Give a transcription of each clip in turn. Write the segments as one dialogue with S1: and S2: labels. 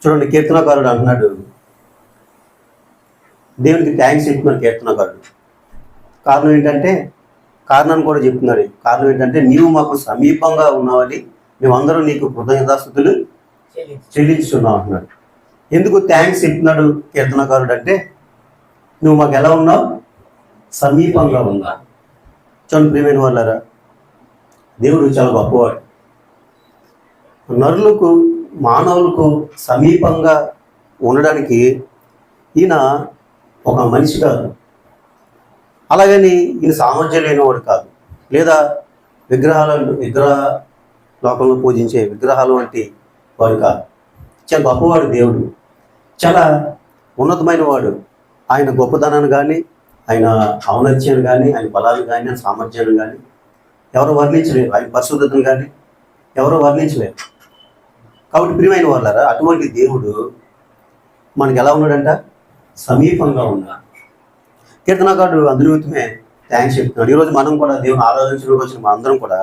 S1: చూడండి, కీర్తనకారుడు అంటున్నాడు, దేవునికి థ్యాంక్స్ చెప్తున్నాడు కీర్తనకారుడు. కారణం ఏంటంటే, కారణాన్ని కూడా చెప్తున్నాడు. కారణం ఏంటంటే, నీవు మాకు సమీపంగా ఉన్నావని మేమందరం నీకు కృతజ్ఞతాస్తుతులు చెల్లించున్నావు అంటున్నాడు. ఎందుకు థ్యాంక్స్ చెప్తున్నాడు కీర్తనకారుడు అంటే, నువ్వు మాకు ఎలా ఉన్నావు? సమీపంగా ఉన్నావు. చూడండి ప్రియమైన వాళ్ళారా, దేవుడు చాలా గొప్పవాడు. నరులకు, మానవులకు సమీపంగా ఉండడానికి ఈయన ఒక మనిషి కాదు, అలాగని ఈయన సామర్థ్యం లేనివాడు కాదు, లేదా విగ్రహ లోకంలో పూజించే విగ్రహాలు వంటి వాడు కాదు. చాలా గొప్పవాడు దేవుడు, చాలా ఉన్నతమైన వాడు. ఆయన గొప్పతనాన్ని కానీ, ఆయన ఔన్నత్యాన్ని కానీ, ఆయన బలాలు కానీ, ఆయన సామర్థ్యాన్ని కానీ ఎవరు వర్ణించలేరు. ఆయన పరిశుద్ధతను కానీ ఎవరు వర్ణించలేరు. కాబట్టి ప్రియమైన వాళ్ళారా, అటువంటి దేవుడు మనకి ఎలా ఉన్నాడంట? సమీపంగా ఉన్నాడు. కీర్తనకారుడు అందునిమిత్తమే థ్యాంక్స్ చెప్తున్నాడు. ఈరోజు మనం కూడా దేవుని ఆరాధించడానికి వచ్చిన మనందరం కూడా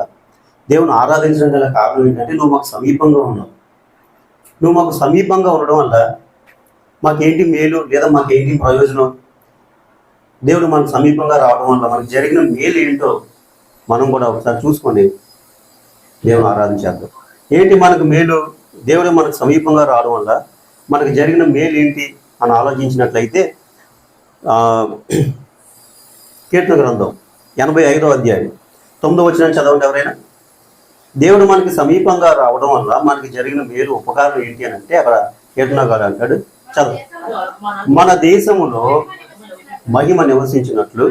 S1: దేవుని ఆరాధించడం గల కారణం ఏంటంటే, నువ్వు మాకు సమీపంగా ఉన్నావు. నువ్వు మాకు సమీపంగా ఉండడం వల్ల మాకేంటి మేలు, లేదా మాకేంటి ప్రయోజనం? దేవుడు మనకు సమీపంగా రావడం వల్ల మనకు జరిగిన మేలు ఏంటో మనం కూడా ఒకసారి చూసుకొని దేవుని ఆరాధించేద్దాం. ఏంటి మనకు మేలు? దేవుడు మనకు సమీపంగా రావడం వల్ల మనకు జరిగిన మేలు ఏంటి అని ఆలోచించినట్లయితే, కీర్తన గ్రంథం 85వ అధ్యాయం 9వ వచనం చదవండి ఎవరైనా. దేవుడు మనకి సమీపంగా రావడం వల్ల మనకి జరిగిన మేలు, ఉపకారం ఏంటి అని అంటే, అక్కడ కీర్తనకారుడు అంటాడు, చదువు. మన దేశములో మహిమ నివసించినట్లు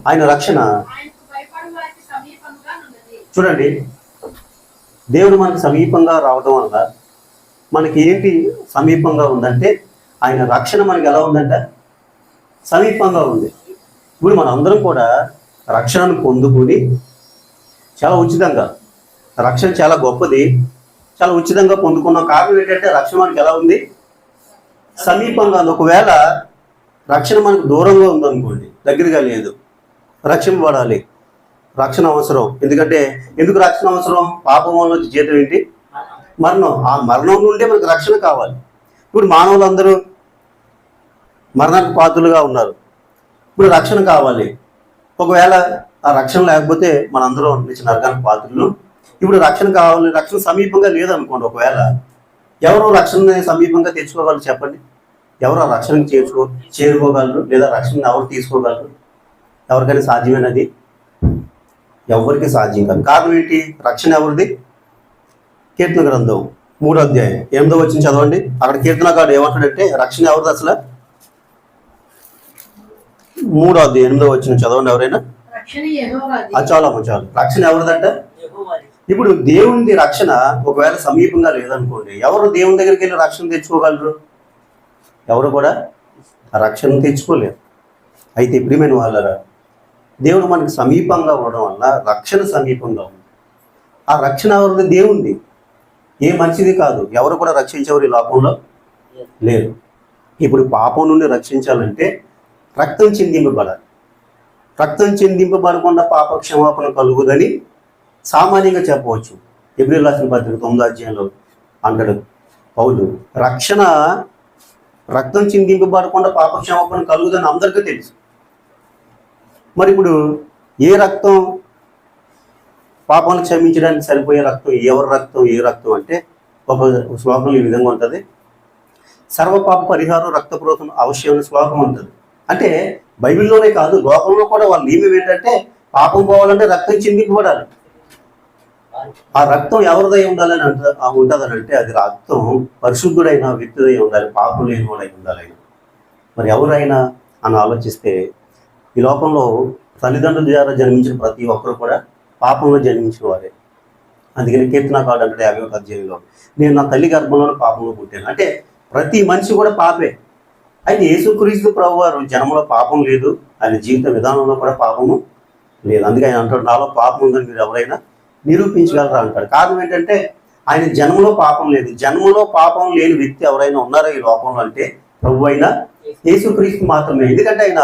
S1: ఆయన రక్షణ. చూడండి, దేవుడు మనకు సమీపంగా రావడం వల్ల మనకి ఏంటి సమీపంగా ఉందంటే, ఆయన రక్షణ మనకి ఎలా ఉందంట? సమీపంగా ఉంది. ఇప్పుడు మనందరం కూడా రక్షణను పొందుకొని చాలా ఉచితంగా, రక్షణ చాలా గొప్పది, చాలా ఉచితంగా పొందుకున్నాం. కారణం ఏంటంటే, రక్షణ మనకి ఎలా ఉంది? సమీపంగా ఉంది. ఒకవేళ రక్షణ మనకు దూరంగా ఉందనుకోండి, దగ్గరగా లేదు, రక్షింపబడాలి, రక్షణ అవసరం. ఎందుకు రక్షణ అవసరం? పాపం వల్ల వచ్చే జీతం ఏంటి? మరణం. ఆ మరణం నుండే మనకు రక్షణ కావాలి. ఇప్పుడు మానవులందరూ మరణానికి పాత్రులుగా ఉన్నారు. ఇప్పుడు రక్షణ కావాలి. ఒకవేళ ఆ రక్షణ లేకపోతే మనందరం నిత్య నరకానికి పాత్రులు. ఇప్పుడు రక్షణ కావాలి, రక్షణ సమీపంగా లేదనుకోండి. ఒకవేళ ఎవరు రక్షణని సమీపంగా తెచ్చుకోగలరు చెప్పండి? ఎవరు ఆ రక్షణకి చేరుకోగలరు? లేదా రక్షణని ఎవరు తీసుకోగలరు? ఎవరికైనా సాధ్యమైనది? ఎవరికి సాధ్యం కాదు. కారణం ఏంటి? రక్షణ ఎవరిది? కీర్తన గ్రంథం 3వ అధ్యాయం 8వ వచనం చదవండి. అక్కడ కీర్తనకారుడు ఏమంటాడంటే, రక్షణ ఎవరిది అసలు? 3వ అధ్యాయం 8వ వచనం చదవండి ఎవరైనా. చాలు. రక్షణ ఎవరిదంట? ఇప్పుడు దేవుని రక్షణ ఒకవేళ సమీపంగా లేదనుకోండి, ఎవరు దేవుని దగ్గరికి వెళ్ళి రక్షణ తెచ్చుకోగలరు? ఎవరు కూడా రక్షణ తెచ్చుకోలేరు. అయితే ప్రియమైన వాళ్ళరా, దేవుడు మనకు సమీపంగా ఉండడం వల్ల రక్షణ సమీపంగా ఉంది. ఆ రక్షణ ఎవరిది? దేవుంది. ఏ మంచిది కాదు. ఎవరు కూడా రక్షించేవారు ఈ లోకంలో లేరు. ఇప్పుడు పాపం నుండి రక్షించాలంటే రక్తం చిందింపబడాలి. రక్తం చిందింపబడకుండా పాప క్షమాపణ కలుగుదని సామాన్యంగా చెప్పవచ్చు. ఎబ్రియలు రాసిన పత్రిక 9వ అధ్యాయంలో అంటాడు పౌలు, రక్తం చిందింపబడకుండా పాప క్షమాపణ కలుగుదని అందరికీ తెలుసు. మరి ఇప్పుడు ఏ రక్తం పాపాలను క్షమించడానికి సరిపోయే రక్తం? ఎవరి రక్తం? ఏ రక్తం అంటే, ఒక శ్లోకం ఈ విధంగా ఉంటుంది, సర్వపాప పరిహారం రక్తపురోతం అవశ్యమైన శ్లోకం ఉంటుంది. అంటే బైబిల్లోనే కాదు, లోకంలో కూడా వాళ్ళ నియమం ఏంటంటే, పాపం పోవాలంటే రక్తం చిందింపబడాలి. ఆ రక్తం ఎవరిదై ఉండాలని ఉంటుందని అంటే, అది రక్తం పరిశుద్ధుడైన వ్యక్తిదై ఉండాలి, పాపం లేని వాడై ఉండాలి. మరి ఎవరైనా అని ఆలోచిస్తే, ఈ లోకంలో తల్లిదండ్రుల ద్వారా జన్మించిన ప్రతి ఒక్కరు కూడా పాపంలో జన్మించిన వారే. అందుకని కీర్తనకారుడు అంటే 51వ అధ్యాయంలో, నేను నా తల్లి గర్భంలోనే పాపంలో పుట్టాను. అంటే ప్రతి మనిషి కూడా పాపే. అయితే యేసుక్రీస్తు ప్రభువారు జన్మలో పాపం లేదు, ఆయన జీవిత విధానంలో కూడా పాపము లేదు. అందుకే ఆయన అంటాడు, నాలో పాపం ఉందని మీరు ఎవరైనా నిరూపించగలరా అంటాడు. కారణం ఏంటంటే, ఆయన జన్మలో పాపం లేదు. జన్మలో పాపం లేని వ్యక్తి ఎవరైనా ఉన్నారో ఈ లోకంలో అంటే ప్రభు అయిన యేసుక్రీస్తు మాత్రమే. ఎందుకంటే ఆయన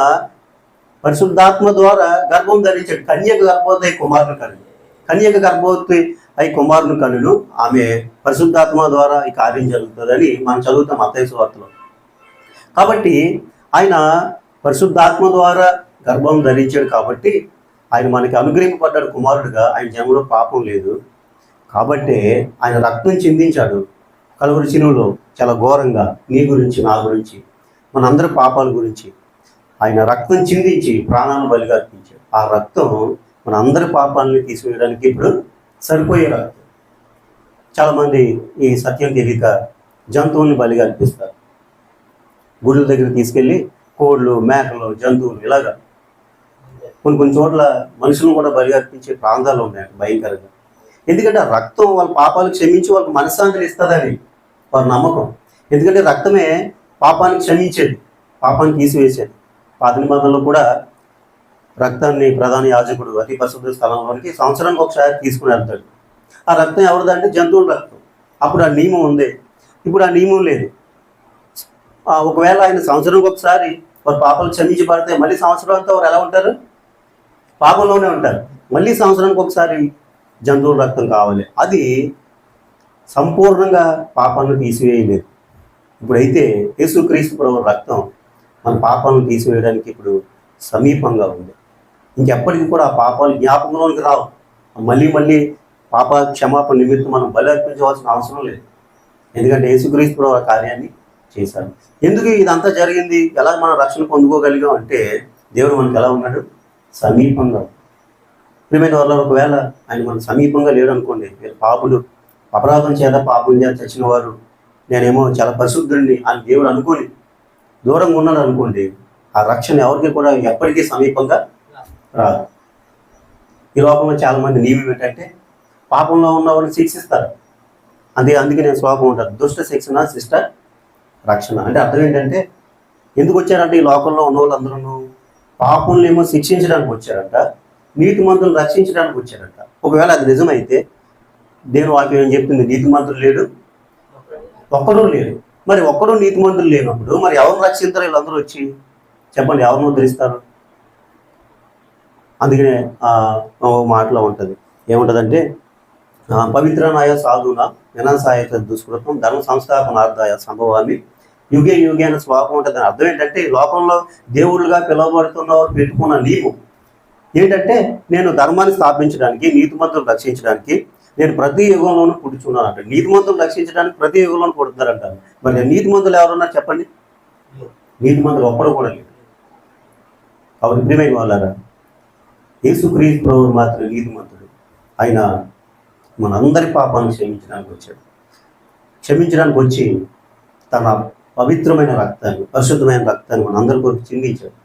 S1: పరిశుద్ధాత్మ ద్వారా గర్భం ధరించాడు. కన్యక గర్భవతి కుమారుని కలిగి, కన్యక గర్భవతి అయి కుమారుని కనును, ఆమె పరిశుద్ధాత్మ ద్వారా ఈ కార్యం జరుగుతుందని మనం చదువుతాం మత్తయి సువార్తలో. కాబట్టి ఆయన పరిశుద్ధాత్మ ద్వారా గర్భం ధరించాడు కాబట్టి ఆయన మనకి అనుగ్రహింపబడ్డాడు కుమారుడుగా. ఆయన జన్మలో పాపం లేదు కాబట్టి ఆయన రక్తం చిందించాడు కలువరి శిలువలో చాలా ఘోరంగా, నీ గురించి నా గురించి మనందరి పాపాల గురించి ఆయన రక్తం చిందించి ప్రాణాలను బలిగా అర్పించాడు. ఆ రక్తం మన అందరి పాపాలని తీసివేయడానికి ఇప్పుడు సరిపోయే రక్తం. చాలామంది ఈ సత్యం తెలియక జంతువుల్ని బలిగా అర్పిస్తారు. గుడుల దగ్గర తీసుకెళ్ళి కోళ్ళు, మేకలు, జంతువులు ఇలాగా కొన్ని చోట్ల మనుషులను కూడా బలి అర్పించే ప్రాంతాలు ఉన్నాయి భయంకరంగా. ఎందుకంటే ఆ రక్తం వాళ్ళ పాపాలు క్షమించి వాళ్ళకి మనశ్శాంతిని ఇస్తుందని వారి నమ్మకం. ఎందుకంటే రక్తమే పాపాన్ని క్షమించేది, పాపాన్ని తీసివేసేది. పాత నిబంధనలో కూడా రక్తాన్ని ప్రధాన యాజకుడు అతి పరిశుద్ధ స్థలంలోనికి సంవత్సరానికి ఒకసారి తీసుకుని వెళ్తాడు. ఆ రక్తం ఎవరిదంటే జంతువుల రక్తం. అప్పుడు ఆ నియమం ఉంది, ఇప్పుడు ఆ నియమం లేదు. ఒకవేళ ఆయన సంవత్సరానికి ఒకసారి వారి పాపాలు క్షమించబడితే మళ్ళీ సంవత్సరం అంతా వారు ఎలా ఉంటారు? పాపంలోనే ఉంటారు. మళ్ళీ సంవత్సరానికి ఒకసారి జంతువుల రక్తం కావాలి. అది సంపూర్ణంగా పాపాలను తీసివేయలేదు. ఇప్పుడైతే యేసుక్రీస్తు ప్రభువు రక్తం మన పాపాలను తీసివేయడానికి ఇప్పుడు సమీపంగా ఉంది. ఇంకెప్పటికీ కూడా ఆ పాపాలు జ్ఞాపకంలోనికి రావు. మళ్ళీ పాప క్షమాపణ నిమిత్తం మనం బలి అర్పించవలసిన అవసరం లేదు. ఎందుకంటే యేసుక్రీస్తు ప్రభువు ఆ కార్యాన్ని చేశాడు. ఎందుకు ఇదంతా జరిగింది? ఎలా మనం రక్షణ పొందుకోగలిగాం అంటే దేవుడు మనకు ఎలా ఉన్నాడు? సమీపంగా. ప్రియమైన వాళ్ళ ఒకవేళ ఆయన మన సమీపంగా లేడు అనుకోండి, మీరు పాపులు, అపరాధం చేత పాపం చేత చచ్చిన వారు, నేనేమో చాలా పరిశుద్ధుడిని అని దేవుడు అనుకోని దూరంగా ఉన్నాడు అనుకోండి, ఆ రక్షణ ఎవరికి కూడా ఎప్పటికీ సమీపంగా రాదు. ఈ లోకంలో చాలామంది నియమం ఏంటంటే పాపంలో ఉన్న వాళ్ళని శిక్షిస్తారు. అందుకే నేను శ్లోకం ఉంటాను, దుష్ట శిక్షణ శిష్ట రక్షణ. అంటే అర్థం ఏంటంటే ఎందుకు వచ్చారంటే ఈ లోకంలో ఉన్న వాళ్ళందరూ పాపంలో ఏమో శిక్షించడానికి వచ్చారంట, నీతిమంతులను రక్షించడానికి వచ్చారంట. ఒకవేళ అది నిజమైతే దేవుని వాక్యం ఏం చెప్తుంది? నీతిమంతులు లేడు, ఒక్కడూ లేడు. మరి ఒక్కడూ నీతిమంతులు లేనప్పుడు మరి ఎవరు రక్షిస్తారు? వీళ్ళందరూ వచ్చి చెప్పండి, ఎవరిని ఉద్ధరిస్తారు? అందుకనే మాటలో ఉంటుంది, ఏముంటుందంటే పవిత్రనాయ సాధున వినాశాయత దుష్కృతం ధర్మ సంస్థాపనార్థాయ సంభవాన్ని యుగే యుగే అనే శ్లోకం ఉంటుంది. అర్థం ఏంటంటే ఈ లోకంలో దేవుళ్ళుగా పిలువబడుతున్నవారు పెట్టుకున్న నియమం ఏంటంటే నేను ధర్మాన్ని స్థాపించడానికి, నీతిమంతులు రక్షించడానికి నేను ప్రతి యుగంలోనూ పుట్టుచున్నాను అంట. నీతిమంతులు రక్షించడానికి ప్రతి యుగంలోనూ పుడుతున్నారంటారు. మరి నీతిమంతులు ఎవరున్నారు చెప్పండి? నీతిమంతులు ఒక్కడు కూడా లేడు. కాబట్టి ప్రియమైన వాళ్ళారా, యేసుక్రీస్తు ప్రభువు మాత్రం నీతిమంతుడు. ఆయన మనందరి పాపాలను క్షమించడానికి వచ్చి తన పవిత్రమైన రక్తాన్ని, పరిశుద్ధమైన రక్తాన్ని మనందరి కొరకు చిందించాడు.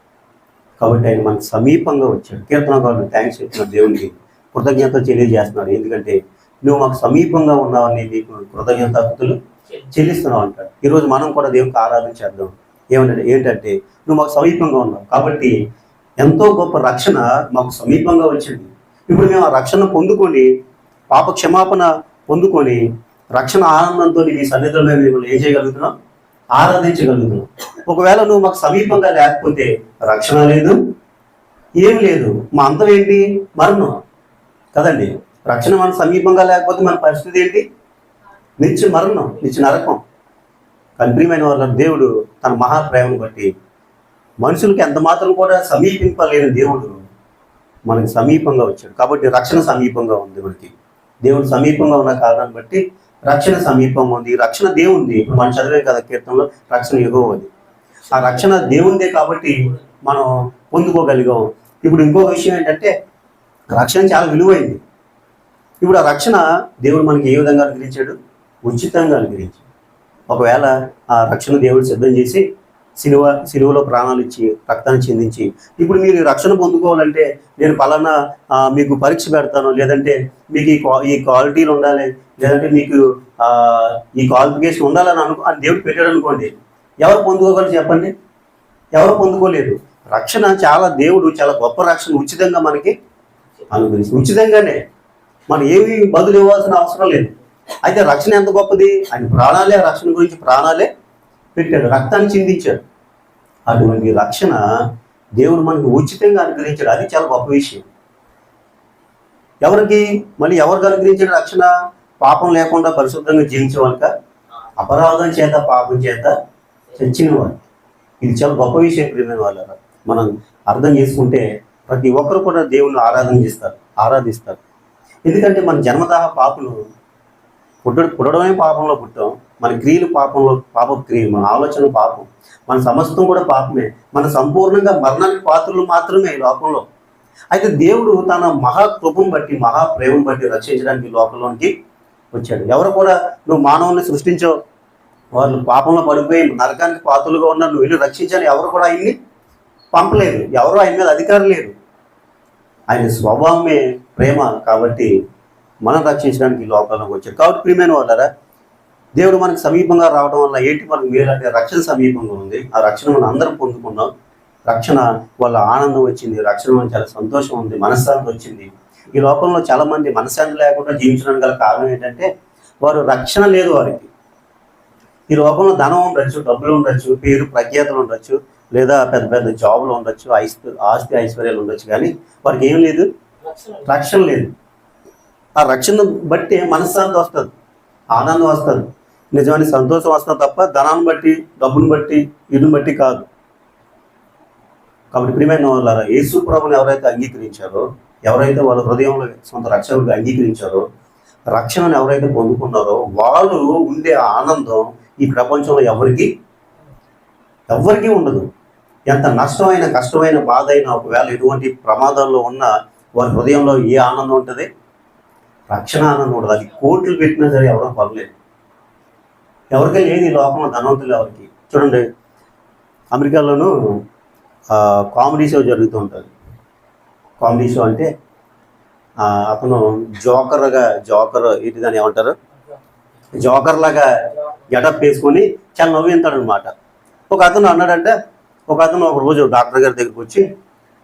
S1: కాబట్టి ఆయన మనకు సమీపంగా వచ్చాడు. కీర్తనకారుడు థ్యాంక్స్ చెప్తున్న దేవునికి కృతజ్ఞత తెలియజేస్తున్నాడు. ఎందుకంటే నువ్వు మాకు సమీపంగా ఉన్నావని నీకు కృతజ్ఞతాస్తుతులు చెల్లిస్తున్నావు అంటాడు. ఈరోజు మనం కూడా దేవునికి ఆరాధన చేద్దాం. ఏంటంటే నువ్వు మాకు సమీపంగా ఉన్నావు కాబట్టి ఎంతో గొప్ప రక్షణ మాకు సమీపంగా వచ్చింది. ఇప్పుడు మేము ఆ రక్షణ పొందుకొని, పాప క్షమాపణ పొందుకొని, రక్షణ ఆనందంతో నీ సన్నిధిలో మేము ఏం చేయగలుగుతున్నాం? ఆరాధించగలుగుతున్నాం. ఒకవేళ నువ్వు మాకు సమీపంగా లేకపోతే రక్షణ లేదు, ఏం లేదు. మా అంతం ఏంటి? మరణం కదండి. రక్షణ మన సమీపంగా లేకపోతే మన పరిస్థితి ఏంటి? నిత్య మరణం, నిత్య నరకం. కానీ ప్రియమైన వాళ్ళ దేవుడు తన మహాప్రేమను బట్టి మనుషులకి ఎంత మాత్రం కూడా సమీపింపలేని దేవుడు మనకి సమీపంగా వచ్చాడు. కాబట్టి రక్షణ సమీపంగా ఉంది. మనకి దేవుడు సమీపంగా ఉన్న కారణాన్ని బట్టి రక్షణ సమీపంగా ఉంది. రక్షణ దేవుంది. ఇప్పుడు మనం చదివే కదా కీర్తనలో, రక్షణ యెహోవాది. ఆ రక్షణ దేవుందే కాబట్టి మనం పొందుకోగలిగాం. ఇప్పుడు ఇంకొక విషయం ఏంటంటే రక్షణ చాలా విలువైంది. ఇప్పుడు ఆ రక్షణ దేవుడు మనకి ఏ విధంగా అనుగ్రహించాడు? ఉచితంగా అనుగ్రహించాడు. ఒకవేళ ఆ రక్షణ దేవుడు సిద్ధం చేసి సిలువలో ప్రాణాలు ఇచ్చి రక్తాన్ని చెందించి ఇప్పుడు మీరు రక్షణ పొందుకోవాలంటే నేను పలానా మీకు పరీక్ష పెడతాను, లేదంటే మీకు ఈ క్వాలిటీలు ఉండాలి, లేదంటే మీకు ఈ క్వాలిఫికేషన్ ఉండాలని అని దేవుడు పెట్టాడు అనుకోండి, ఎవరు పొందుకోగలరు చెప్పండి? ఎవరు పొందుకోలేదు. రక్షణ దేవుడు చాలా గొప్ప రక్షణ ఉచితంగా మనకి అనుగ్రహించి, ఉచితంగానే మనం ఏమి బదులు ఇవ్వాల్సిన అవసరం లేదు. అయితే రక్షణ ఎంత గొప్పది? ఆయన ప్రాణాలే, రక్షణ గురించి ప్రాణాలే పెట్టాడు, రక్తాన్ని చిందించాడు. అటువంటి రక్షణ దేవుడు మనకు ఉచితంగా అనుగ్రహించాడు. అది చాలా గొప్ప విషయం. ఎవరికి మళ్ళీ ఎవరికి అనుగ్రహించిన రక్షణ? పాపం లేకుండా పరిశుద్ధంగా జీవించే వాళ్ళక, అపరాధం చేత పాపం చేత చచ్చిన వాళ్ళు. ఇది చాలా గొప్ప విషయం ప్రియమైన వాళ్ళ. మనం అర్థం చేసుకుంటే ప్రతి ఒక్కరు కూడా దేవుణ్ణి ఆరాధిస్తారు. ఎందుకంటే మన జన్మతః పాపులు, పుట్టడమే పాపంలో పుట్టాం. మన క్రియలు పాప క్రియలు, మన ఆలోచన పాపం, మన సమస్తం కూడా పాపమే. మన సంపూర్ణంగా మరణానికి పాత్రలు మాత్రమే ఈ లోకంలో. అయితే దేవుడు తన మహాకృపను బట్టి, మహాప్రేమను బట్టి రక్షించడానికి లోకంలోనికి వచ్చాడు. ఎవరు కూడా నువ్వు మానవుల్ని సృష్టించావు, వాళ్ళు పాపంలో పడిపోయి నరకానికి పాత్రలుగా ఉన్నారు, నువ్వు వెళ్ళి రక్షించాలి, ఎవరు కూడా ఆయన్ని పంపలేదు. ఎవరు ఆయన మీద అధికారం లేదు. ఆయన స్వభావమే ప్రేమ. కాబట్టి మనం రక్షించడానికి ఈ లోకంలోకి వచ్చాడు. కాబట్టి ప్రియమైన వాళ్ళరా, దేవుడు మనకు సమీపంగా రావడం వల్ల ఏంటి మనకు మేలంటే రక్షణ సమీపంగా ఉంది. ఆ రక్షణ మనం అందరం పొందుకున్నాం. రక్షణ వల్ల ఆనందం వచ్చింది, రక్షణ వల్ల చాలా సంతోషం ఉంది, మనశ్శాంతి వచ్చింది. ఈ లోకంలో చాలా మంది మనశ్శాంతి లేకుండా జీవించడానికి గల కారణం ఏంటంటే వారు రక్షణ లేదు వారికి. ఈ లోకంలో ధనం ఉండొచ్చు, డబ్బులు ఉండొచ్చు, పేరు ప్రఖ్యాతులు ఉండొచ్చు, లేదా పెద్ద పెద్ద జాబులు ఉండొచ్చు, ఆస్తి ఐశ్వర్యాలు ఉండొచ్చు, కానీ వారికి ఏం లేదు, రక్షణ లేదు. ఆ రక్షణ బట్టి మనశ్శాంతి వస్తుంది, ఆనందం వస్తుంది, నిజమైన సంతోషం వస్తుంది తప్ప ధనాన్ని బట్టి, డబ్బుని బట్టి, ఇటుని బట్టి కాదు. కాబట్టి ప్రియమైన వాళ్ళారా, యేసు ప్రభువుని ఎవరైతే అంగీకరించారో, ఎవరైతే వాళ్ళ హృదయంలో సొంత రక్షణగా అంగీకరించారో, రక్షణను ఎవరైతే పొందుకున్నారో వాళ్ళు ఉండే ఆనందం ఈ ప్రపంచంలో ఎవరికి ఉండదు. ఎంత నష్టమైన, కష్టమైన, బాధ అయినా, ఒకవేళ ఎటువంటి ప్రమాదాల్లో ఉన్న వారి హృదయంలో ఏ ఆనందం ఉంటుంది? రక్షణ ఆనందం ఉండదు. అది కోట్లు పెట్టినా సరే ఎవరో పర్లేదు. ఎవరికీ లేదు ఈ లోకంలో, ధనవంతులు ఎవరికి. చూడండి, అమెరికాలోనూ కామెడీ షో జరుగుతూ ఉంటుంది. కామెడీ షో అంటే అతను జోకర్ ఏంటి దాన్ని ఏమంటారు, జోకర్ లాగా గెటప్ వేసుకొని చాలా నవ్వింతాడు అనమాట. ఒక అతను ఒక రోజు డాక్టర్ గారి దగ్గరికి వచ్చి,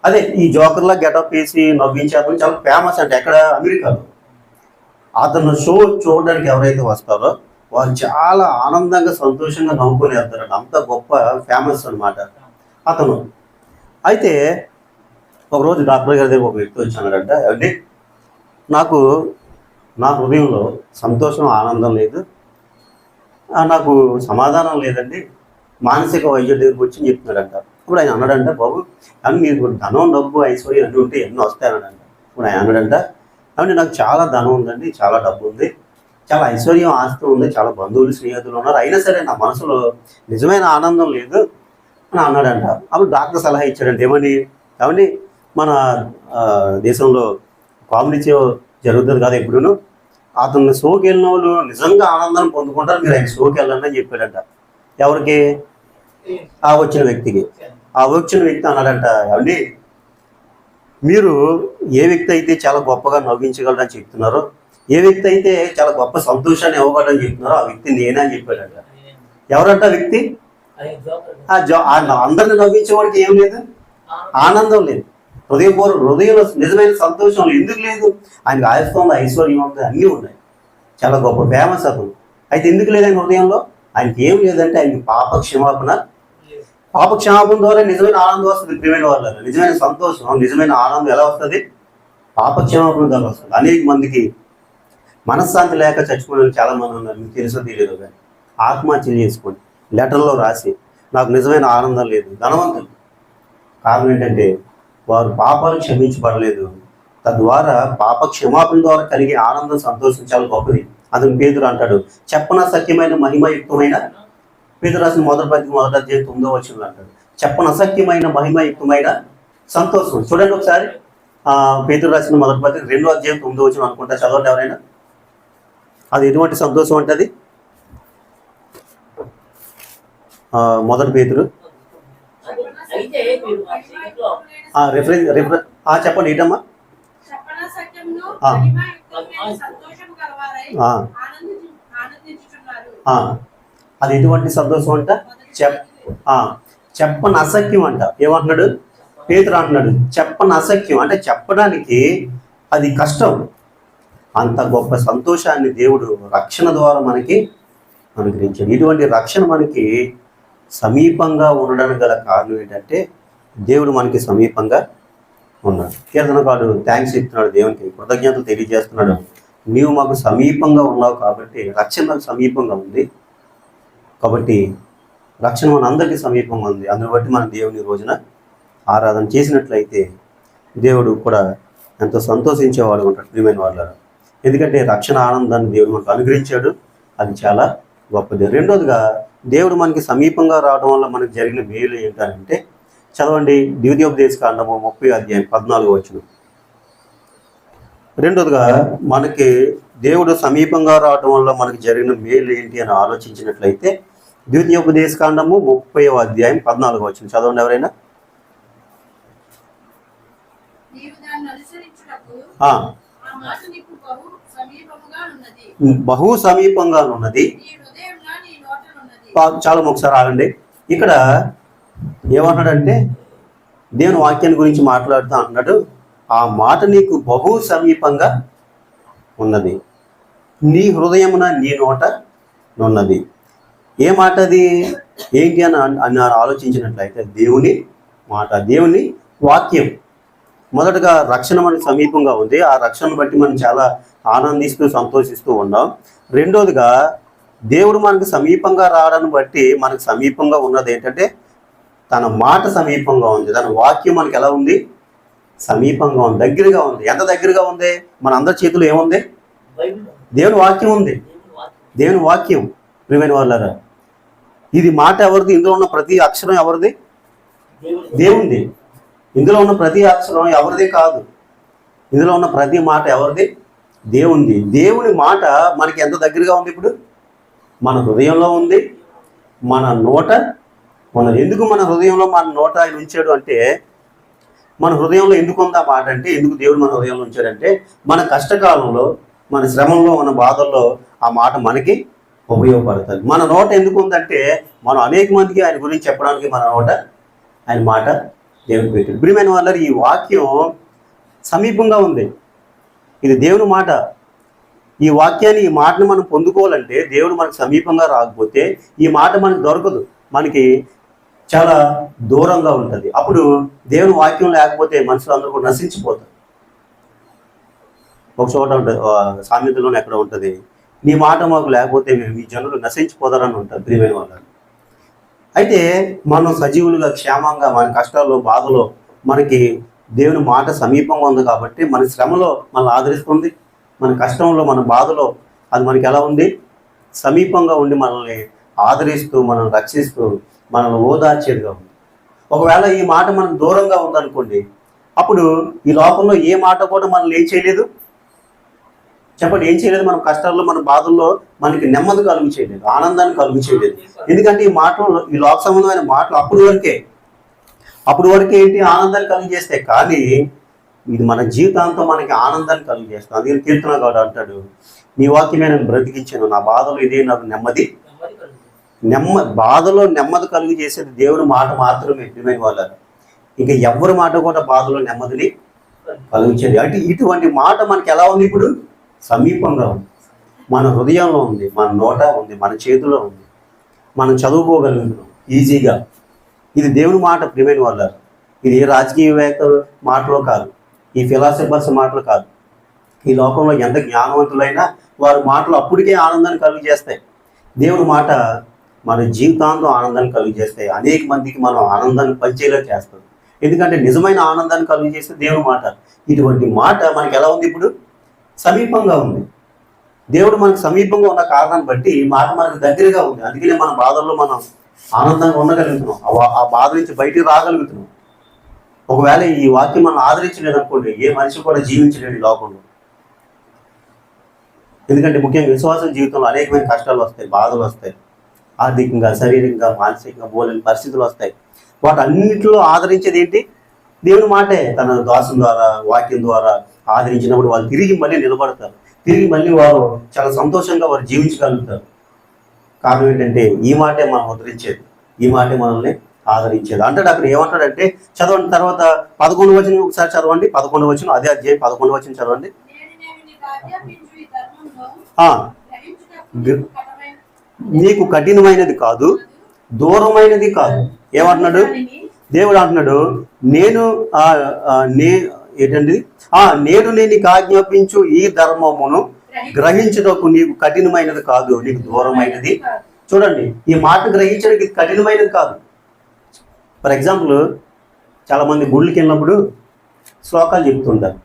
S1: అదే ఈ జోకర్లా గెటప్ వేసి నవ్వించే అతను చాలా ఫేమస్ అంటే ఎక్కడ, అమెరికాలో. అతను షో చూడడానికి ఎవరైతే వస్తారో వాళ్ళు చాలా ఆనందంగా, సంతోషంగా నవ్వుకొని వెళ్తారంట. అంత గొప్ప ఫేమస్ అనమాట అతను. అయితే ఒకరోజు డాక్టర్ గారి దగ్గర ఒక వ్యక్తి వచ్చానంట, అంటే నాకు నా హృదయంలో సంతోషం, ఆనందం లేదు, నాకు సమాధానం లేదండి, మానసిక వైద్యుడి దగ్గరికి వచ్చి చెప్తున్నాడంట. ఇప్పుడు ఆయన అన్నాడంట, బాబు అని మీకు ధనం, డబ్బు, ఐశ్వర్యం అన్నీ ఉంటే ఎన్నో వస్తాయన్నాడంట. ఇప్పుడు ఆయన అన్నాడంట, అంటే నాకు చాలా ధనం ఉందండి, చాలా డబ్బు ఉంది, చాలా ఐశ్వర్యం, ఆస్తి ఉంది, చాలా బంధువులు, స్నేహితులు ఉన్నారు, అయినా సరే నా మనసులో నిజమైన ఆనందం లేదు అని అన్నాడంట. అప్పుడు డాక్టర్ సలహా ఇచ్చాడంట, ఏమని మన దేశంలో కామెడీ షో జరుగుతుంది కదా ఎప్పుడును, అతను షోకి వెళ్ళిన వాళ్ళు నిజంగా ఆనందాన్ని పొందుకుంటారు, మీరు ఆయన షోకి వెళ్ళండి అని చెప్పాడంట. ఎవరికి? ఆ వచ్చిన వ్యక్తికి. ఆ వచ్చిన వ్యక్తి అన్నాడంట, ఏమండి మీరు ఏ వ్యక్తి అయితే చాలా గొప్పగా నవ్వించగలరని చెప్తున్నారో, ఏ వ్యక్తి అయితే చాలా గొప్ప సంతోషాన్ని ఇవ్వగలరని చెప్తున్నారో ఆ వ్యక్తి నేనే అని చెప్పాడంట. ఎవరంట ఆ వ్యక్తి? అందరిని నవ్వించేవాడికి ఏం లేదు, ఆనందం లేదు, హృదయంలో నిజమైన సంతోషం ఎందుకు లేదు? ఆయనకు ఆయుస్తం ఉంది, ఐశ్వర్యం ఉంది, అన్నీ ఉన్నాయి, చాలా గొప్ప ఫేమస్ అతను. అయితే ఎందుకు లేదు ఆయన హృదయంలో? ఆయనకి ఏం లేదంటే ఆయనకి పాప క్షమాపణ ద్వారా నిజమైన ఆనందం వస్తుంది. ప్రియమైన వాళ్ళ, నిజమైన సంతోషం, నిజమైన ఆనందం ఎలా వస్తుంది? పాప క్షమాపణ ద్వారా వస్తుంది. అనేక మందికి మనశ్శాంతి లేక చచ్చిపోయిన చాలా మంది ఉన్నారు, మీకు తెలుసో తెలియదు, కానీ ఆత్మహత్య చేసుకొని లెటర్లో రాసి నాకు నిజమైన ఆనందం లేదు. ధనవంతులు. కారణం ఏంటంటే వారు పాపాలు క్షమించబడలేదు. తద్వారా పాప క్షమాపణ ద్వారా కలిగే ఆనందం, సంతోషం చాలా గొప్పది. అందుకు పేతురు అంటాడు, చెప్పన సత్యమైన మహిమయుక్తమైన, పేతురు రాసిన మొదటి అధ్యాయం 9వ వచనంలో అంటాడు, చెప్పన అసఖ్యమైన మహిమయుక్తమైన సంతోషం. చూడండి ఒకసారి, పేతురు రాసిన మొదటి పత్రిక 2వ అధ్యాయం 9వ వచనం అనుకుంటా, చదవండి ఎవరైనా. అది ఎటువంటి సంతోషం అంటే అది మొదటి పేతురు చెప్పండి ఏంటమ్మా. అది ఎటువంటి సంతోషం అంట? చెప్పని అసఖ్యం అంట. ఏమంటున్నాడు పేతురు? అంటున్నాడు చెప్పని అసఖ్యం అంటే చెప్పడానికి అది కష్టం. అంత గొప్ప సంతోషాన్ని దేవుడు రక్షణ ద్వారా మనకి అనుగ్రహించాడు. ఇటువంటి రక్షణ మనకి సమీపంగా ఉండడానికి గల కారణం ఏంటంటే దేవుడు మనకి సమీపంగా ఉన్నాడు. కీర్తనకారుడు థ్యాంక్స్ చెప్తున్నాడు, దేవునికి కృతజ్ఞతలు తెలియజేస్తున్నాడు. నీవు మాకు సమీపంగా ఉన్నావు కాబట్టి, రక్షణ నాకు సమీపంగా ఉంది కాబట్టి, రక్షణ మన అందరికీ సమీపంగా ఉంది. అందుని బట్టి మనం దేవుని రోజున ఆరాధన చేసినట్లయితే దేవుడు కూడా ఎంతో సంతోషించేవాడు ఉంటాడు ప్రియమైన వాళ్ళ. ఎందుకంటే రక్షణ ఆనందాన్ని దేవుడు మనకు అనుగ్రహించాడు, అది చాలా గొప్పది. రెండోదిగా దేవుడు మనకి సమీపంగా రావడం వల్ల మనకు జరిగిన మేలు ఏంటంటే, చదవండి ద్వితీయోపదేశకాండము 30 అధ్యాయం 14 వచనం. రెండోదిగా మనకి దేవుడు సమీపంగా రావడం వల్ల మనకి జరిగిన మేలు ఏంటి అని ఆలోచించినట్లయితే ద్వితీయోపదేశకాండము 30 అధ్యాయం 14 వచనం చదవండి ఎవరైనా. బహు సమీపంగా ఉన్నది. చాలా ఒకసారి ఆగండి. ఇక్కడ ఏమన్నాడంటే దేవుని వాక్యాన్ని గురించి మాట్లాడుతూ అంటున్నాడు, ఆ మాట నీకు బహు సమీపంగా ఉన్నది, నీ హృదయమున నీ నోట ఉన్నది. ఏ మాట అది ఏంటి అని ఆలోచించినట్లయితే దేవుని మాట, దేవుని వాక్యం. మొదటగా రక్షణ మనకు సమీపంగా ఉంది, ఆ రక్షణను బట్టి మనం చాలా ఆనందిస్తూ సంతోషిస్తూ ఉన్నాం. రెండోదిగా దేవుడు మనకు సమీపంగా రావడాన్ని బట్టి మనకు సమీపంగా ఉన్నది ఏంటంటే తన మాట సమీపంగా ఉంది, తన వాక్యం మనకి ఎలా ఉంది, సమీపంగా ఉంది, దగ్గరగా ఉంది. ఎంత దగ్గరగా ఉంది? మన అందరి చేతిలో ఏముంది? దేవుని వాక్యం ఉంది. దేవుని వాక్యం ప్రియమైన వాళ్ళారా, ఇది మాట ఎవరిది? ఇందులో ఉన్న ప్రతి అక్షరం ఎవరిది? దేవునిది. ఇందులో ఉన్న ప్రతి అక్షరం ఎవరిది కాదు, ఇందులో ఉన్న ప్రతి మాట ఎవరిది? దేవునిది. దేవుని మాట మనకి ఎంత దగ్గరగా ఉంది? ఇప్పుడు మన హృదయంలో ఉంది, మన నోట ఉన్నది. ఎందుకు మన హృదయంలో మన నోట ఆయన ఉంచాడు అంటే, మన హృదయంలో ఎందుకు ఉంది ఆ మాట అంటే, ఎందుకు దేవుడు మన హృదయంలో ఉంచాడంటే, మన కష్టకాలంలో, మన శ్రమంలో, మన బాధల్లో ఆ మాట మనకి ఉపయోగపడుతుంది. మన నోట ఎందుకు ఉందంటే, మనం అనేక మందికి ఆయన గురించి చెప్పడానికి మన నోట ఆయన మాట దేవుడు పెట్టాడు. ప్రియమైన వాళ్ళ, ఈ వాక్యం సమీపంగా ఉంది, ఇది దేవుని మాట. ఈ వాక్యాన్ని, ఈ మాటను మనం పొందుకోవాలంటే దేవుడు మనకు సమీపంగా రాకపోతే ఈ మాట మనకు దొరకదు, మనకి చాలా దూరంగా ఉంటుంది. అప్పుడు దేవుని వాక్యం లేకపోతే మనుషులు అందరూ కూడా నశించిపోతారు. ఒక చోట ఉంటుంది, సామెతలోనే ఎక్కడ ఉంటుంది, నీ మాట మాకు లేకపోతే మీ జనులు నశించిపోతారని ఉంటుంది ప్రియమైన వాళ్ళు. అయితే మనం సజీవులుగా క్షేమంగా మన కష్టాల్లో బాధలో మనకి దేవుని మాట సమీపంగా ఉంది కాబట్టి మన శ్రమలో మనల్ని ఆదరిస్తుంది, మన కష్టంలో మన బాధలో అది మనకి ఎలా ఉంది, సమీపంగా ఉండి మనల్ని ఆదరిస్తూ మనల్ని రక్షిస్తూ మనల్ని ఓదార్చేదిగా ఉంది. ఒకవేళ ఈ మాట మనకు దూరంగా ఉందనుకోండి, అప్పుడు ఈ లోకంలో ఏ మాట కూడా మనల్ని ఏం చేయలేదు, చెప్పండి, ఏం చేయలేదు. మన కష్టాల్లో, మన బాధల్లో మనకి నెమ్మది కలుగు చేయలేదు, ఆనందాన్ని కలుగు చేయలేదు. ఎందుకంటే ఈ మాటలు, ఈ లోక సంబంధమైన మాటలు అప్పుడు వరకే ఏంటి, ఆనందాన్ని కలుగు చేస్తాయి. కానీ ఇది మన జీవితాంతం మనకి ఆనందాన్ని కలుగు చేస్తాం. అందుకని కీర్తనకారుడు అంటాడు, నీ వాక్యమే నేను బ్రతికించాను, నా బాధలో ఇదే నాకు బాధలో నెమ్మది కలుగు చేసేది దేవుని మాట మాత్రమే ప్రియమైన వాళ్ళ. ఇంకా ఎవరి మాట కూడా బాధలో నెమ్మదిని కలుగుచేది. అంటే ఇటువంటి మాట మనకి ఎలా ఉంది, ఇప్పుడు సమీపంగా ఉంది, మన హృదయంలో ఉంది, మన నోట ఉంది, మన చేతిలో ఉంది, మనం చదువుకోగలుగుతున్నాం ఈజీగా. ఇది దేవుని మాట ప్రియమైన వాళ్ళ. ఇది ఏ రాజకీయవేత్త మాటలో కాదు, ఈ ఫిలాసఫర్స్ మాటలు కాదు. ఈ లోకంలో ఎంత జ్ఞానవంతులైనా వారి మాటలు అప్పటికే ఆనందాన్ని కలుగు చేస్తాయి. దేవుని మాట మన జీవితాంతం ఆనందాన్ని కలుగు చేస్తాయి. అనేక మందికి మనం ఆనందాన్ని పంచేలా చేస్తాం. ఎందుకంటే నిజమైన ఆనందాన్ని కలుగు చేస్తే దేవుని మాట. ఇటువంటి మాట మనకి ఎలా ఉంది, ఇప్పుడు సమీపంగా ఉంది. దేవుడు మనకు సమీపంగా ఉన్న కారణాన్ని బట్టి ఈ మాట మనకు దగ్గరగా ఉంది. అందుకనే మన బాధల్లో మనం ఆనందంగా ఉండగలుగుతున్నాం, ఆ బాధ నుంచి బయటికి రాగలుగుతున్నాం. ఒకవేళ ఈ వాక్యం మనం ఆదరించలేదనుకోండి, ఏ మనిషి కూడా జీవించలేడు ఈ లోకంలో. ఎందుకంటే ముఖ్యంగా విశ్వాస జీవితంలో అనేకమైన కష్టాలు వస్తాయి, బాధలు వస్తాయి, ఆర్థికంగా, శారీరకంగా, మానసికంగా బోలేని పరిస్థితులు వస్తాయి. వాటన్నిటిలో ఆదరించేది ఏంటి? దేవుని మాటే. తన దాసుల ద్వారా, వాక్యం ద్వారా ఆదరించినప్పుడు వాళ్ళు తిరిగి మళ్ళీ నిలబడతారు, తిరిగి మళ్ళీ వారు చాలా సంతోషంగా వారు జీవించగలుగుతారు. కారణం ఏంటంటే ఈ మాటే మనం ఉద్ధరించేది, ఈ మాటే మనల్ని ఆదరించేది. అంటాడు అక్కడ ఏమంటాడంటే, చదవండి తర్వాత 11వ వచనం ఒకసారి చదవండి. 11వ వచనం, అదే అధ్యాయం 11వ వచనం చదవండి. నీకు కఠినమైనది కాదు, దూరమైనది కాదు. ఏమంటున్నాడు? దేవుడు అంటున్నాడు, నేను ఏంటండి, నేను నీకు ఆజ్ఞాపించు ఈ ధర్మమును గ్రహించుటకు నీకు కఠినమైనది కాదు, నీకు దూరమైనది. చూడండి, ఈ మాట గ్రహించడానికి ఇది కఠినమైనది కాదు. ఫర్ ఎగ్జాంపుల్, చాలామంది గుళ్ళకి వెళ్ళినప్పుడు శ్లోకాలు చెప్తుంటారు.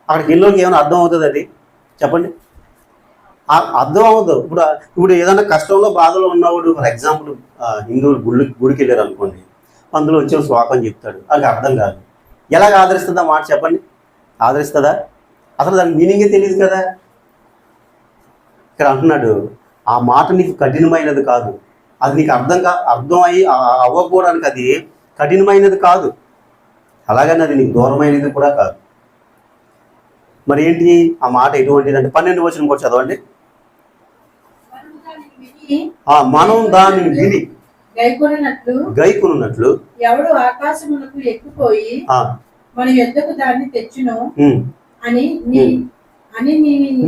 S1: అక్కడికి వెళ్ళినకి ఏమైనా అర్థం అవుతుంది? అది చెప్పండి, అర్థం అవ్వదు. ఇప్పుడు ఏదైనా కష్టంలో బాధలో ఉన్నవాడు, ఫర్ ఎగ్జాంపుల్ హిందువులు గుడికి వెళ్ళారు అనుకోండి, అందులో వచ్చే శ్లోకం చెప్తాడు, అది అర్థం కాదు. ఎలాగ ఆదరిస్తుందా మాట చెప్పండి? ఆదరిస్తుందా? అసలు దానికి మీనింగే తెలియదు కదా. ఇక్కడ అంటున్నాడు, ఆ మాట నీకు కఠినమైనది కాదు, అది నీకు అర్థం అవ్వకపోవడానికి అది కఠినమైనది కాదు, అలాగని అది నీకు దూరమైనది కూడా కాదు. మరి ఏంటి ఆ మాట ఎటువంటిది అంటే 12వ వచనం కూడా చదవండి. మనం దానిని విని గైకొనున్నట్లు
S2: ఎవడు ఆకాశమునకు ఎక్కిపోయి మన యొద్దకు దాన్ని తెచ్చును అని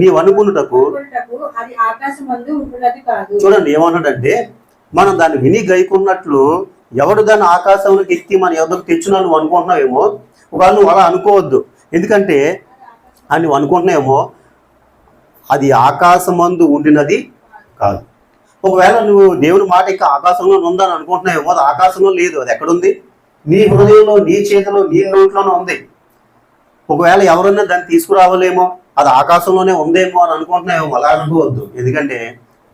S1: నీవు అనుకున్నటకు
S2: అది ఆకాశమందు ఉంటున్నది కాదు.
S1: చూడండి ఏమన్నాడంటే, మనం దాన్ని విని గైకున్నట్లు ఎవడు దాన్ని ఆకాశంలోకి ఎక్కి మన యొద్దకు తెచ్చున్నా నువ్వు అనుకుంటున్నావేమో. ఒకవేళ నువ్వు అలా అనుకోవద్దు, ఎందుకంటే అని నువ్వు అనుకుంటున్నావేమో అది ఆకాశమందు ఉండినది కాదు. ఒకవేళ నువ్వు దేవుని మాట ఇంకా ఆకాశంలో ఉందని అనుకుంటున్నావేమో, అది ఆకాశంలో లేదు, అది ఎక్కడుంది? నీ హృదయంలో, నీ చేతిలో, నీ నోట్లోనే ఉంది. ఒకవేళ ఎవరన్నా దాన్ని తీసుకురావలేమో, అది ఆకాశంలోనే ఉందేమో అని అనుకుంటున్నావేమో, అలా అనుకోవద్దు. ఎందుకంటే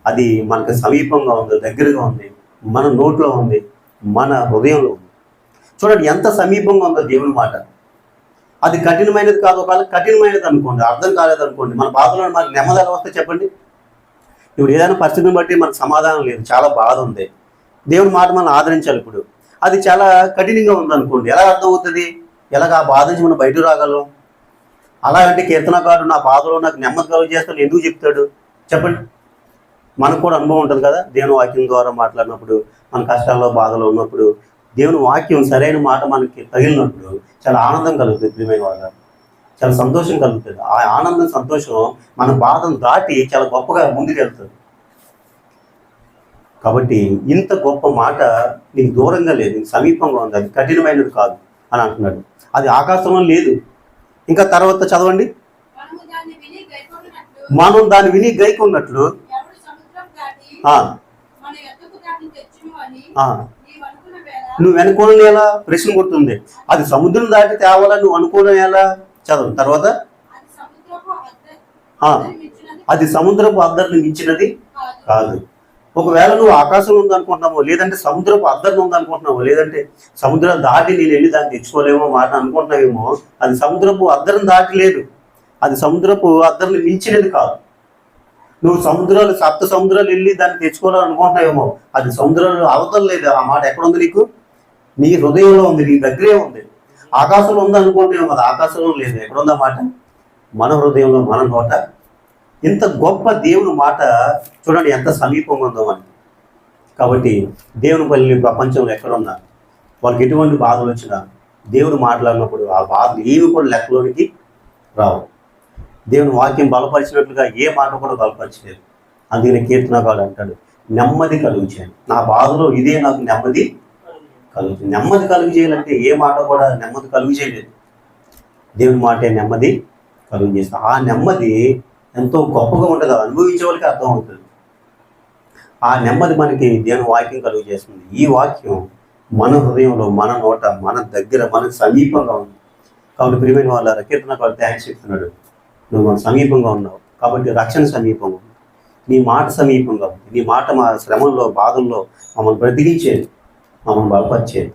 S1: అది మనకు సమీపంగా ఉంది, దగ్గరగా ఉంది, మన నోట్లో ఉంది, మన హృదయంలో ఉంది. చూడండి ఎంత సమీపంగా ఉందో దేవుని మాట. అది కఠినమైనది కాదు. ఒకవేళ కఠినమైనది అనుకోండి, అర్థం కాలేదనుకోండి, మన బాధలో మనకు నెమ్మది ఎలా వస్తే చెప్పండి? ఇప్పుడు ఏదైనా పరిస్థితిని బట్టి మనకు సమాధానం లేదు, చాలా బాధ ఉంది, దేవుని మాట మనం ఆదరించాలి. ఇప్పుడు అది చాలా కఠినంగా ఉందనుకోండి, ఎలా అర్థం అవుతుంది? ఎలాగ ఆ బాధ నుంచి మనం బయట రాగలం? అలాగంటే కీర్తనకారుడు నా బాధలో నాకు నెమ్మది కలుగు చేస్తాను ఎందుకు చెప్తాడు చెప్పండి? మనకు కూడా అనుభవం ఉంటుంది కదా, దేవుని వాక్యం ద్వారా మాట్లాడినప్పుడు, మన కష్టాల్లో బాధలో ఉన్నప్పుడు దేవుని వాక్యం సరైన మాట మనకి తగిలినప్పుడు చాలా ఆనందం కలుగుతుంది. ప్రియమైన వాళ్ళ, చాలా సంతోషం కలుగుతుంది. ఆ ఆనందం, సంతోషం మన బాధను దాటి చాలా గొప్పగా ముందుకెళ్తుంది. కాబట్టి ఇంత గొప్ప మాట నీకు దూరంగా లేదు, నీకు సమీపంగా ఉంది, అది కఠినమైనది కాదు అని అంటున్నాడు. అది ఆకాశంలో లేదు. ఇంకా తర్వాత చదవండి, మనం దాన్ని విని గైకొన్నట్లు నువ్వు అనుకోవడం ఎలా? ప్రశ్న కొడుతుంది. అది సముద్రం దాటి తేవాలని నువ్వు అనుకోవడం ఎలా? చదవండి తర్వాత. అది సముద్రపు అద్దరిని మించినది కాదు. ఒకవేళ నువ్వు ఆకాశం ఉందనుకుంటున్నావో, లేదంటే సముద్రపు అద్దరిని ఉందనుకుంటున్నావో, లేదంటే సముద్రం దాటి నేను వెళ్ళి దాన్ని తెచ్చుకోలేమో మాట అనుకుంటున్నావేమో, అది సముద్రపు అద్దరిని దాటి లేదు, అది సముద్రపు అద్దరిని మించినది కాదు. నువ్వు సముద్రాలు, సప్త సముద్రాలు వెళ్ళి దాన్ని తెచ్చుకోవాలని అనుకుంటున్నావేమో, అది సముద్రాలు అవతల లేదు. ఆ మాట ఎక్కడ ఉంది? నీకు నీ హృదయంలో ఉంది, నీ దగ్గరే ఉంది. ఆకాశంలో ఉంది అనుకుంటున్నావు, అది ఆకాశంలో లేదు. ఎక్కడుందా మాట? మన హృదయంలో, మన నోట. ఇంత గొప్ప దేవుని మాట చూడండి ఎంత సమీపంగా ఉందో మనకి. కాబట్టి దేవుని పల్లి ప్రపంచంలో ఎక్కడున్నా వాళ్ళకి ఎటువంటి బాధలు వచ్చినా దేవుడు మాట్లాడినప్పుడు ఆ బాధలు ఏవి కూడా లెక్కలోనికి రావు. దేవుని వాక్యం బలపరిచినట్లుగా ఏ మాట కూడా బలపరచలేదు. అందుకని కీర్తనకారుడు అంటాడు, నెమ్మది కలుగు చేయండి, నా బాధలో ఇదే నాకు నెమ్మది కలుగు. నెమ్మది కలుగు చేయాలంటే ఏ మాట కూడా నెమ్మది కలుగు చేయలేదు, దేవుని మాటే నెమ్మది కలుగు చేస్తాం. ఆ నెమ్మది ఎంతో గొప్పగా ఉంటుంది, అనుభవించే వాళ్ళకి అర్థం అవుతుంది. ఆ నెమ్మది మనకి దేవుని వాక్యం కలుగు చేస్తుంది. ఈ వాక్యం మన హృదయంలో, మన నోట, మన దగ్గర, మనకు సమీపంగా ఉంది. కాబట్టి ప్రియమైన వాళ్ళ కీర్తనకారుడు థ్యాంక్స్ చెప్తున్నాడు, నువ్వు మన సమీపంగా ఉన్నావు కాబట్టి రక్షణ సమీపంగా ఉంది, నీ మాట సమీపంగా ఉంది, నీ మాట మా శ్రమంలో, బాధల్లో మమ్మల్ని బ్రతికించేది, మమ్మల్ని బలపరిచేది.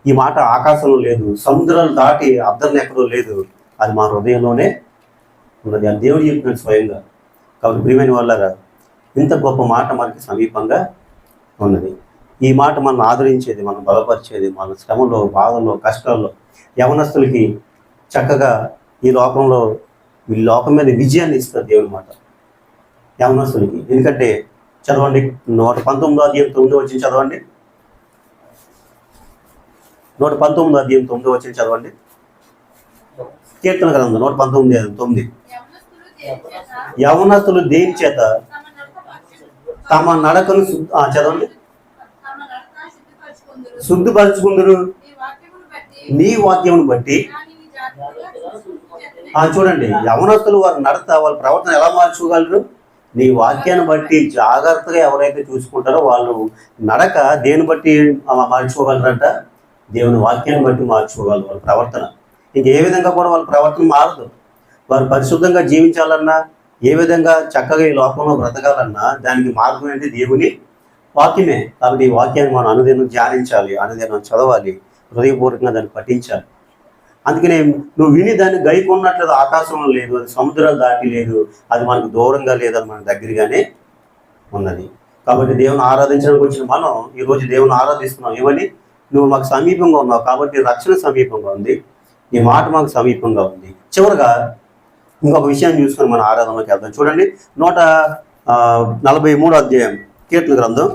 S1: ఈ మాట ఆకాశంలో లేదు, సముద్రాలు దాటి అద్దరిని ఎక్కడో లేదు, అది మా హృదయంలోనే ఉన్నది అని దేవుడు చెప్పినట్టు స్వయంగా. కాబట్టి ప్రియమైన వాళ్ళరా, ఇంత గొప్ప మాట మనకి సమీపంగా ఉన్నది. ఈ మాట మనం ఆదరించేది, మనం బలపరిచేది, మన శ్రమంలో, బాధల్లో, కష్టాల్లో. యవనస్తులకి చక్కగా ఈ లోకంలో, ఈ లోకం మీద విజయాన్ని ఇస్తారు దేవుని మాట యవనస్తులకి. ఎందుకంటే చదవండి 119వ అధ్యాయం 9వ వచనం చదవండి. 119వ అధ్యాయం 9వ వచనం చదవండి. కీర్తన గ్రంథం 119:9. యవనస్తులు దేని చేత తమ నడకను చదవండి. శుద్ధిపరచుకుందరు
S2: నీ వాక్యమును బట్టి
S1: నీ వాక్యమును బట్టి.
S2: దానిని జాగ్రత్తగా చూసుకుని
S1: చూడండి, యవనస్తులు వారి నడత వాళ్ళ ప్రవర్తన ఎలా మార్చుకోగలరు? నీ వాక్యాన్ని బట్టి జాగ్రత్తగా ఎవరైతే చూసుకుంటారో వాళ్ళు నడక దేని బట్టి మార్చుకోగలరంట? దేవుని వాక్యాన్ని బట్టి మార్చుకోగలరు వాళ్ళ ప్రవర్తన. ఇంకే విధంగా కూడా వాళ్ళ ప్రవర్తన మారదు. వారు పరిశుద్ధంగా జీవించాలన్నా, ఏ విధంగా చక్కగా ఈ లోకంలో బ్రతకాలన్నా దానికి మార్గం ఏంటి? దేవుని వాక్యమే. కాబట్టి ఈ వాక్యాన్ని మనం అనుదినం ధ్యానించాలి, అనుదినం చదవాలి, హృదయపూర్వకంగా దాన్ని పఠించాలి. అందుకనే నువ్వు విని దాన్ని గైకొన్నట్లేదు. ఆకాశంలో లేదు, అది సముద్రాలు దాటి లేదు, అది మనకు దూరంగా లేదు, అది మన దగ్గరగానే ఉన్నది. కాబట్టి దేవుని ఆరాధించడానికి వచ్చిన మనం ఈరోజు దేవుని ఆరాధిస్తున్నాం. ఏమని? నువ్వు మాకు సమీపంగా ఉన్నావు కాబట్టి రక్షణ సమీపంగా ఉంది, నీ మాట మాకు సమీపంగా ఉంది. చివరిగా ఇంకొక విషయాన్ని చూసుకొని మన ఆరాధనలోకి వెళ్దాం. చూడండి, 143 అధ్యాయం కీర్తన గ్రంథం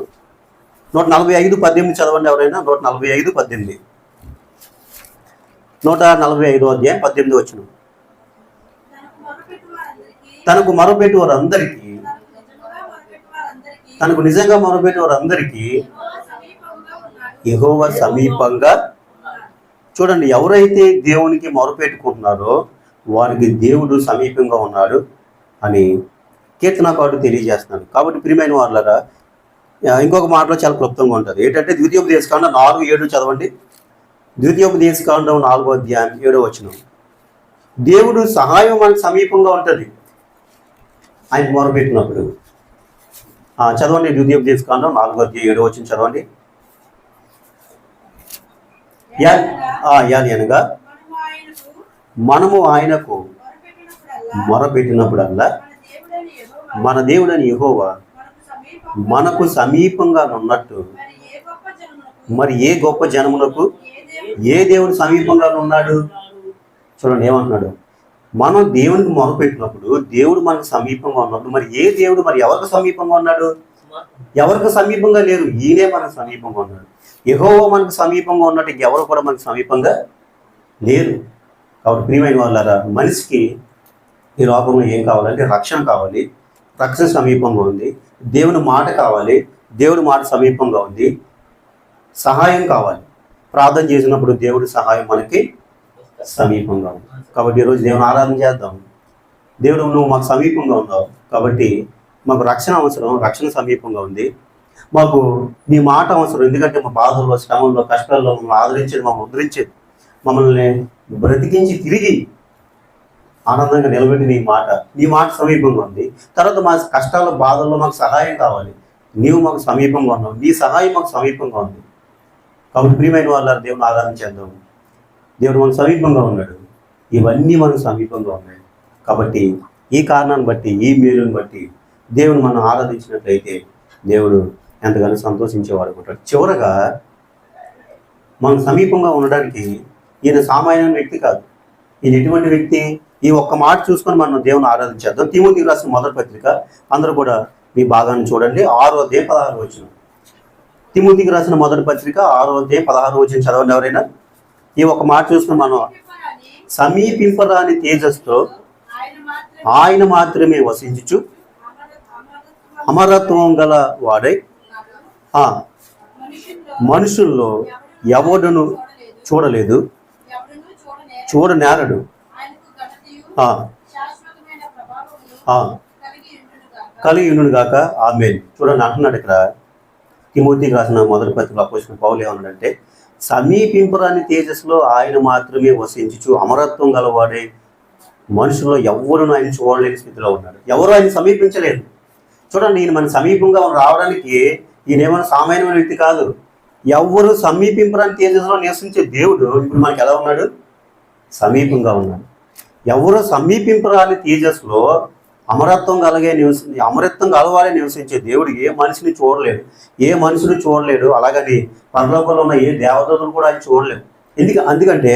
S1: 145:18 చదవండి ఎవరైనా. 145:18. 145 అధ్యాయం 18 వచనం. తనకు మొరపెట్టు వారందరికీ, తనకు నిజంగా మొరపెట్టు వారందరికీ యెహోవా సమీపంగా. చూడండి, ఎవరైతే దేవునికి మొరపెట్టుకుంటున్నారో వారికి దేవుడు సమీపంగా ఉన్నాడు అని కీర్తనకారుడు తెలియజేస్తున్నాడు. కాబట్టి ప్రియమైన వాళ్ళరా, ఇంకొక మాటలో చాలా క్లుప్తంగా ఉంటుంది. ఏంటంటే ద్వితీయోపదేశకాండం 4:7 చదవండి. ద్వితీయోపదేశకాండం 4వ అధ్యాయం 7వ వచనం. దేవుడు సహాయం మనకు సమీపంగా ఉంటుంది ఆయన మొరపెట్టినప్పుడు. చదవండి, ద్వితీయోపదేశకాండం 4వ అధ్యాయం 7వ వచనం చదవండి. అనగా మనము ఆయనకు మొరపెట్టినప్పుడల్లా మన దేవుడని యెహోవా మనకు సమీపంగా ఉన్నట్టు మరి ఏ గొప్ప జనమునకు ఏ దేవుడు సమీపంగా ఉన్నాడు? చూడండి ఏమంటున్నాడు. మనం దేవునికి మొరపెట్టినప్పుడు దేవుడు మనకు సమీపంగా ఉన్నప్పుడు మరి ఏ దేవుడు మరి ఎవరికి సమీపంగా ఉన్నాడు? ఎవరికి సమీపంగా లేరు, ఈయనే మనకు సమీపంగా ఉన్నాడు. యెహోవా మనకు సమీపంగా ఉన్నట్టు ఎవరు కూడా మనకు సమీపంగా లేరు. కాబట్టి ప్రియమైన వాళ్ళారా, మనిషికి ఈ లోకంలో ఏం కావాలంటే రక్షణ కావాలి, రక్షణ సమీపంగా ఉంది. దేవుని మాట కావాలి, దేవుడి మాట సమీపంగా ఉంది. సహాయం కావాలి, ప్రార్థన చేసినప్పుడు దేవుడి సహాయం మనకి సమీపంగా ఉంది. కాబట్టి ఈరోజు దేవుని ఆరాధన చేద్దాం. దేవుడు నువ్వు మాకు సమీపంగా ఉన్నావు కాబట్టి మాకు రక్షణ అవసరం, రక్షణ సమీపంగా ఉంది. మాకు నీ మాట అవసరం, ఎందుకంటే మా బాధల్లో, శ్రమంలో, కష్టాల్లో మమ్మల్ని ఆదరించేది, మమ్మల్ని ఉద్ధరించేది, మమ్మల్ని బ్రతికించి తిరిగి ఆనందంగా నిలబెట్టి నీ మాట సమీపంగా ఉంది. తర్వాత మా కష్టాల, బాధల్లో మాకు సహాయం కావాలి, నీవు మాకు సమీపంగా ఉన్నావు, నీ సహాయం మాకు సమీపంగా ఉంది. కాబట్టి ప్రియమైన వాళ్ళ దేవుని ఆరాధన చేద్దాం. దేవుడు మనకు సమీపంగా ఉన్నాడు, ఇవన్నీ మనకు సమీపంగా ఉన్నాయి. కాబట్టి ఈ కారణాన్ని బట్టి, ఈ మేలుని బట్టి దేవుని మనం ఆరాధించినట్లయితే దేవుడు ఎంతగానో సంతోషించేవాడు ఉంటాడు. చివరగా మనం సమీపంగా ఉండడానికి ఈయన సామాన్యమైన వ్యక్తి కాదు. ఈయన ఎటువంటి వ్యక్తి? ఈ ఒక్క మాట చూసుకొని మనం దేవుని ఆరాధించేద్దాం. తిమోతికి రాసిన మొదటి పత్రిక, అందరూ కూడా మీ భాగాన్ని చూడండి. 6వ అధ్యాయం 16వ వచనం. తిమోతికి రాసిన మొదటి పత్రిక 6వ అధ్యాయం 16వ వచనం చదవండి ఎవరైనా. ఈ ఒక్క మాట చూసుకొని మనం సమీపింపరాని తేజస్తో ఆయన మాత్రమే వసించుచు అమరత్వం గల వాడై మనుషుల్లో ఎవడును చూడలేదు, చూడనేరడు, కలిగి ఉండును గాక. ఆమేన్. చూడండి అంటున్నాడు ఇక్కడ తిమోతికి రాసిన మొదటి పత్రికలో అపోస్తలుడైన పౌలు ఏమన్నాడంటే, సమీపింపరాని తేజస్సులో ఆయన మాత్రమే వసించుచు అమరత్వం గలవాడే మనుషుల్లో ఎవరును ఆయన చూడలేని స్థితిలో ఉన్నాడు. ఎవరు ఆయన సమీపించలేదు. చూడండి, ఈయన మన సమీపంగా రావడానికి ఈయన ఏమైనా సామాన్యమైన వ్యక్తి కాదు. ఎవరు సమీపింపరాని తేజస్సులో నివసించే దేవుడు ఇప్పుడు మనకి ఎలా ఉన్నాడు? సమీపంగా ఉన్నాడు. ఎవరు సమీపింపరాని తేజస్సులో అమరత్వం కలవాలని నివసించే దేవుడు ఏ మనిషిని చూడలేడు, ఏ మనుషుని చూడలేడు. అలాగని పరలోకంలో ఉన్న ఏ దేవతలను కూడా ఆయన చూడలేడు. అందుకంటే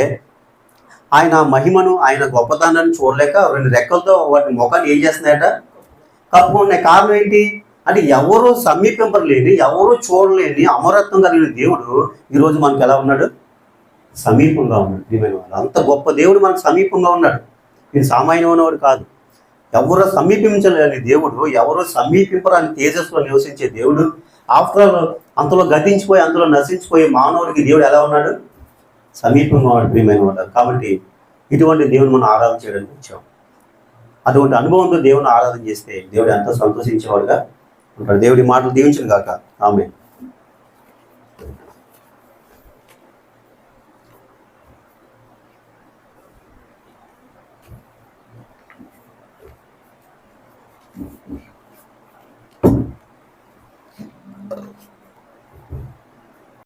S1: ఆయన మహిమను, ఆయన గొప్పతనాన్ని చూడలేక 2 రెక్కలతో వాటి ముఖాన్ని ఏం చేస్తున్నాయట? కప్పుకునే కారణం ఏంటి అంటే ఎవరు సమీపింపలేని, ఎవరు చూడలేని అమరత్వం కలిగిన దేవుడు ఈరోజు మనకు ఎలా ఉన్నాడు? సమీపంగా ఉన్నాడు. దీని అంత గొప్ప దేవుడు మనకు సమీపంగా ఉన్నాడు. ఇది సామాన్యమైనవాడు కాదు. ఎవరు సమీపించలేని దేవుడు, ఎవరు సమీపింపరాని తేజస్సులో నివసించే దేవుడు ఆఫ్టర్ ఆల్ అంతలో గతించిపోయి అందులో నశించిపోయి మానవుడికి దేవుడు ఎలా ఉన్నాడు? సమీపంగా ఉన్నాడు ప్రియమైన వాడు. కాబట్టి ఇటువంటి దేవుని మనం ఆరాధన చేయడానికి వచ్చాం. అటువంటి అనుభవంతో దేవుని ఆరాధన చేస్తే దేవుడు ఎంతో సంతోషించేవాడుగా ఉంటాడు. దేవుడి మాటలు దీవించును గాక. ఆమేన్.